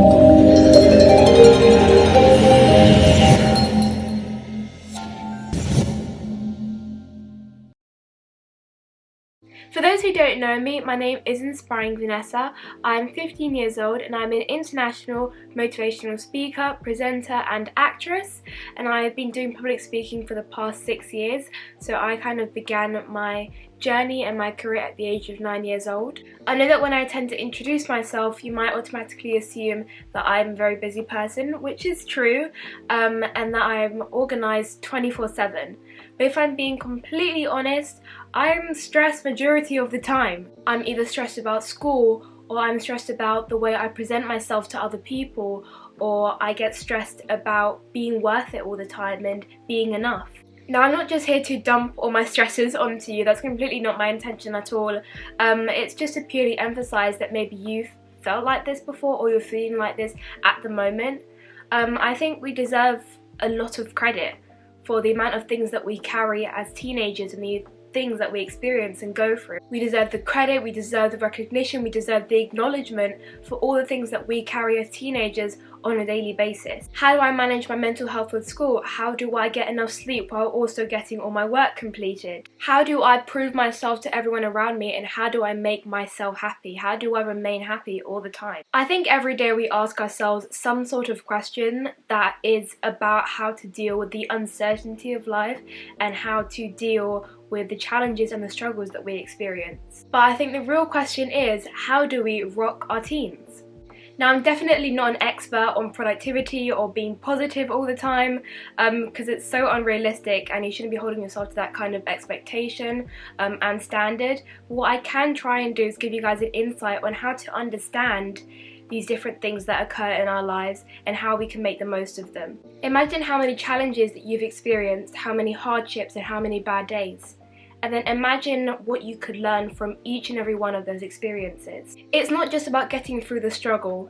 For those who don't know me, my name is Inspiring Vanessa. I'm 15 years old and I'm an international motivational speaker, presenter and actress, and I've been doing public speaking for the past 6 years. So I kind of began my journey and my career at the age of 9 years old. I know that when I tend to introduce myself, you might automatically assume that I'm a very busy person, which is true, and that I'm organised 24/7. But if I'm being completely honest, I'm stressed majority of the time. I'm either stressed about school, or I'm stressed about the way I present myself to other people, or I get stressed about being worth it all the time and being enough. Now, I'm not just here to dump all my stresses onto you. That's completely not my intention at all. It's just to purely emphasize that maybe you've felt like this before or you're feeling like this at the moment. I think we deserve a lot of credit for the amount of things that we carry as teenagers and the things that we experience and go through. We deserve the credit, we deserve the recognition, we deserve the acknowledgement for all the things that we carry as teenagers on a daily basis. How do I manage my mental health with school? How do I get enough sleep while also getting all my work completed? How do I prove myself to everyone around me, and how do I make myself happy? How do I remain happy all the time? I think every day we ask ourselves some sort of question that is about how to deal with the uncertainty of life and how to deal with the challenges and the struggles that we experience. But I think the real question is, how do we rock our teens? Now, I'm definitely not an expert on productivity or being positive all the time, because it's so unrealistic and you shouldn't be holding yourself to that kind of expectation and standard. But what I can try and do is give you guys an insight on how to understand these different things that occur in our lives and how we can make the most of them. Imagine how many challenges that you've experienced, how many hardships and how many bad days. And then imagine what you could learn from each and every one of those experiences. It's not just about getting through the struggle,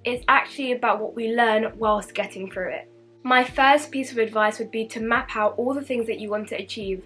it's actually about what we learn whilst getting through it. My first piece of advice would be to map out all the things that you want to achieve,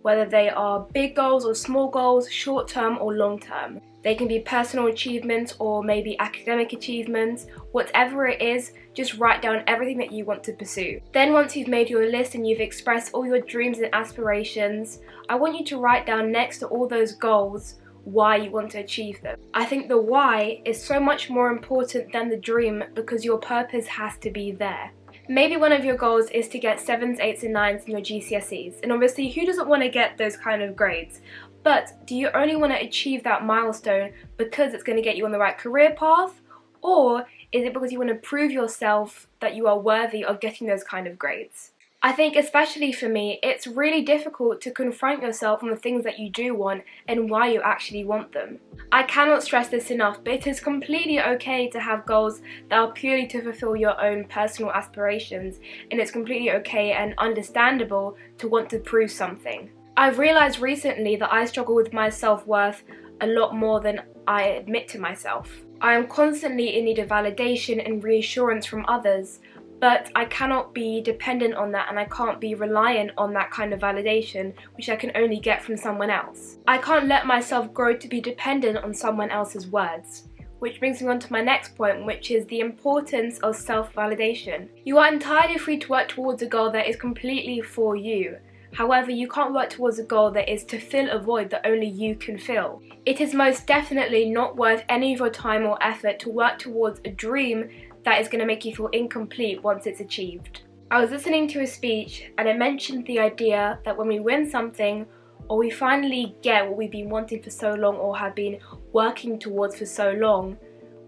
whether they are big goals or small goals, short term or long term. They can be personal achievements or maybe academic achievements. Whatever it is, just write down everything that you want to pursue. Then once you've made your list and you've expressed all your dreams and aspirations, I want you to write down next to all those goals why you want to achieve them. I think the why is so much more important than the dream because your purpose has to be there. Maybe one of your goals is to get 7s, 8s and 9s in your GCSEs, and obviously who doesn't want to get those kind of grades? But do you only want to achieve that milestone because it's going to get you on the right career path? Or is it because you want to prove yourself that you are worthy of getting those kind of grades? I think especially for me, it's really difficult to confront yourself on the things that you do want and why you actually want them. I cannot stress this enough, but it is completely okay to have goals that are purely to fulfill your own personal aspirations, and it's completely okay and understandable to want to prove something. I've realised recently that I struggle with my self-worth a lot more than I admit to myself. I am constantly in need of validation and reassurance from others, but I cannot be dependent on that and I can't be reliant on that kind of validation, which I can only get from someone else. I can't let myself grow to be dependent on someone else's words. Which brings me on to my next point, which is the importance of self-validation. You are entirely free to work towards a goal that is completely for you. However, you can't work towards a goal that is to fill a void that only you can fill. It is most definitely not worth any of your time or effort to work towards a dream that is going to make you feel incomplete once it's achieved. I was listening to a speech and it mentioned the idea that when we win something or we finally get what we've been wanting for so long or have been working towards for so long,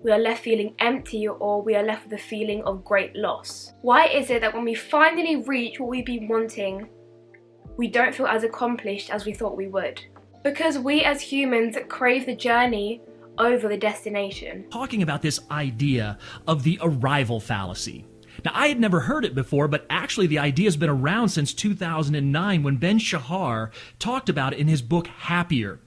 we are left feeling empty or we are left with a feeling of great loss. Why is it that when we finally reach what we've been wanting, we don't feel as accomplished as we thought we would? Because we as humans crave the journey over the destination. Talking about this idea of the arrival fallacy. Now, I had never heard it before, but actually the idea has been around since 2009 when Ben Shahar talked about it in his book Happier.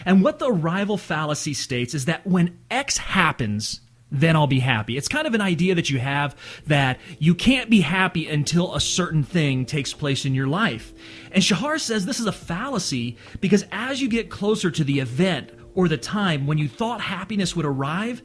And what the arrival fallacy states is that when X happens, then I'll be happy. It's kind of an idea that you have that you can't be happy until a certain thing takes place in your life. And Shahar says this is a fallacy because as you get closer to the event or the time when you thought happiness would arrive,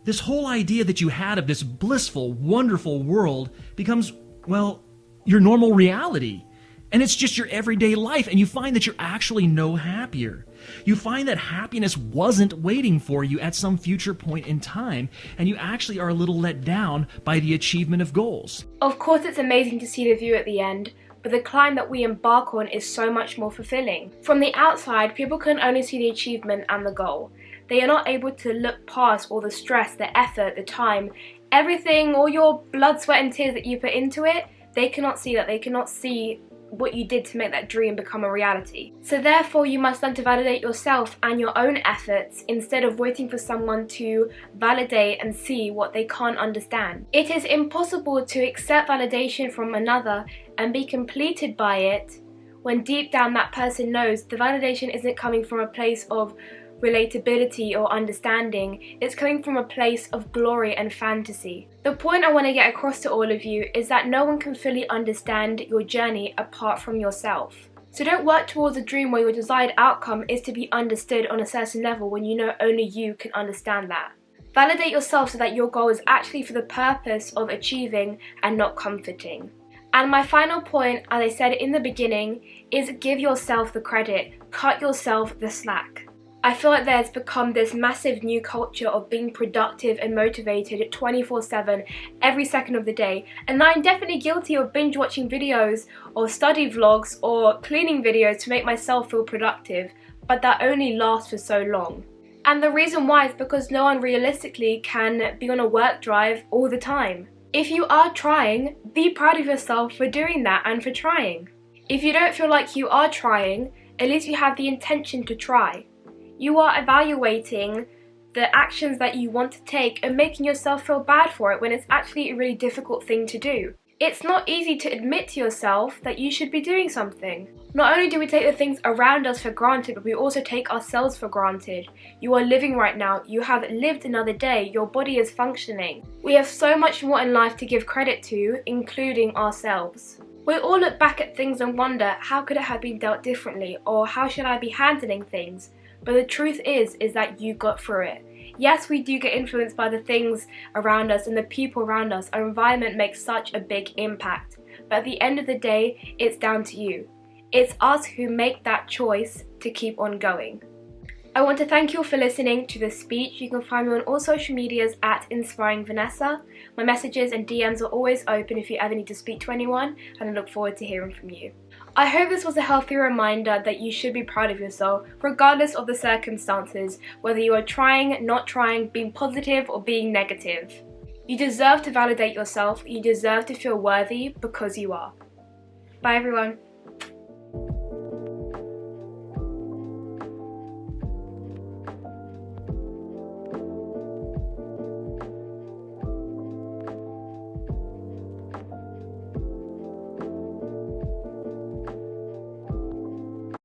this whole idea that you had of this blissful, wonderful world becomes, well, your normal reality. And it's just your everyday life, and you find that you're actually no happier. You find that happiness wasn't waiting for you at some future point in time, and you actually are a little let down by the achievement of goals. Of course, it's amazing to see the view at the end, but the climb that we embark on is so much more fulfilling. From the outside, people can only see the achievement and the goal. They are not able to look past all the stress, the effort, the time, everything, all your blood, sweat and tears that you put into it. They cannot see that. They cannot see what you did to make that dream become a reality. So therefore, you must learn to validate yourself and your own efforts instead of waiting for someone to validate and see what they can't understand. It is impossible to accept validation from another and be completed by it when deep down that person knows the validation isn't coming from a place of relatability or understanding. It's coming from a place of glory and fantasy. The point I want to get across to all of you is that no one can fully understand your journey apart from yourself. So don't work towards a dream where your desired outcome is to be understood on a certain level when you know only you can understand that. Validate yourself so that your goal is actually for the purpose of achieving and not comforting. And my final point, as I said in the beginning, is give yourself the credit, cut yourself the slack. I feel like there's become this massive new culture of being productive and motivated 24/7 every second of the day, and I'm definitely guilty of binge watching videos or study vlogs or cleaning videos to make myself feel productive, but that only lasts for so long. And the reason why is because no one realistically can be on a work drive all the time. If you are trying, be proud of yourself for doing that and for trying. If you don't feel like you are trying, at least you have the intention to try. You are evaluating the actions that you want to take and making yourself feel bad for it when it's actually a really difficult thing to do. It's not easy to admit to yourself that you should be doing something. Not only do we take the things around us for granted, but we also take ourselves for granted. You are living right now. You have lived another day. Your body is functioning. We have so much more in life to give credit to, including ourselves. We all look back at things and wonder, how could it have been dealt differently? Or how should I be handling things? But the truth is that you got through it. Yes, we do get influenced by the things around us and the people around us. Our environment makes such a big impact. But at the end of the day, it's down to you. It's us who make that choice to keep on going. I want to thank you all for listening to this speech. You can find me on all social medias at inspiringvanessa. My messages and DMs are always open if you ever need to speak to anyone, and I look forward to hearing from you. I hope this was a healthy reminder that you should be proud of yourself, regardless of the circumstances, whether you are trying, not trying, being positive or being negative. You deserve to validate yourself, you deserve to feel worthy because you are. Bye everyone.